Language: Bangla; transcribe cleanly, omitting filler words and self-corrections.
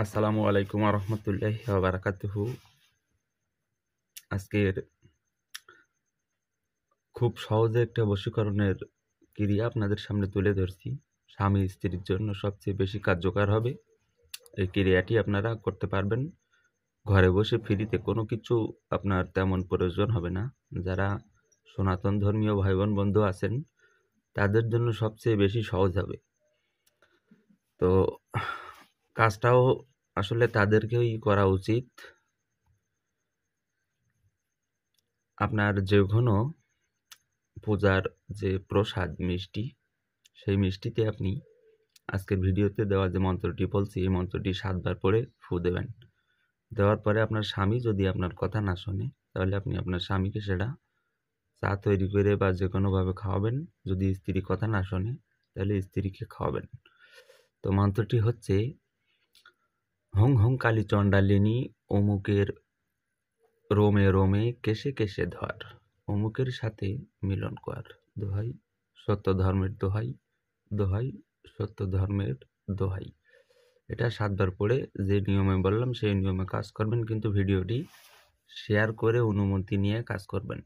আসসালামু আলাইকুম রহমতুল্লাহি ওয়া বারাকাতুহু। আজকের খুব সহজে একটা বশীকরণের ক্রিয়া আপনাদের সামনে তুলে ধরছি। স্বামী স্ত্রীর জন্য সবচেয়ে বেশি কার্যকর হবে। এই ক্রিয়াটি আপনারা করতে পারবেন ঘরে বসে ফ্রিতে, কোনো কিছু আপনার তেমন প্রয়োজন হবে না। যারা সনাতন ধর্মীয় ভাই বোন বন্ধু আছেন তাদের জন্য সবচেয়ে বেশি সহজ হবে। তো কাজটাও আসলে তাদেরকেই করা উচিত। আপনার যে কোনো পূজার যে প্রসাদ মিষ্টি, সেই মিষ্টিতে আপনি আজকের ভিডিওতে দেওয়া যে মন্ত্রটি বলছি, এই মন্ত্রটি 7 বার পরে ফু দেবেন। দেওয়ার পরে আপনার স্বামী যদি আপনার কথা না শোনে, তাহলে আপনি আপনার স্বামীকে সেটা চা তৈরি করে বা যে কোনোভাবে খাওয়াবেন। যদি স্ত্রী কথা না শোনে, তাহলে স্ত্রীকে খাওয়াবেন। তো মন্ত্রটি হচ্ছে, হং হং কালী চণ্ডালিনী অমুকের রোমে রোমে কেশে কেশে ধর, অমুকের সাথে মিলন কর, দোহাই সত্য ধর্মের দোহাই, দোহাই সত্য ধর্মের দোহাই। এটা 7 বার পড়ে যে নিয়মে বললাম সেই নিয়মে কাজ করবেন, কিন্তু ভিডিওটি শেয়ার করে অনুমতি নিয়ে কাজ করবেন।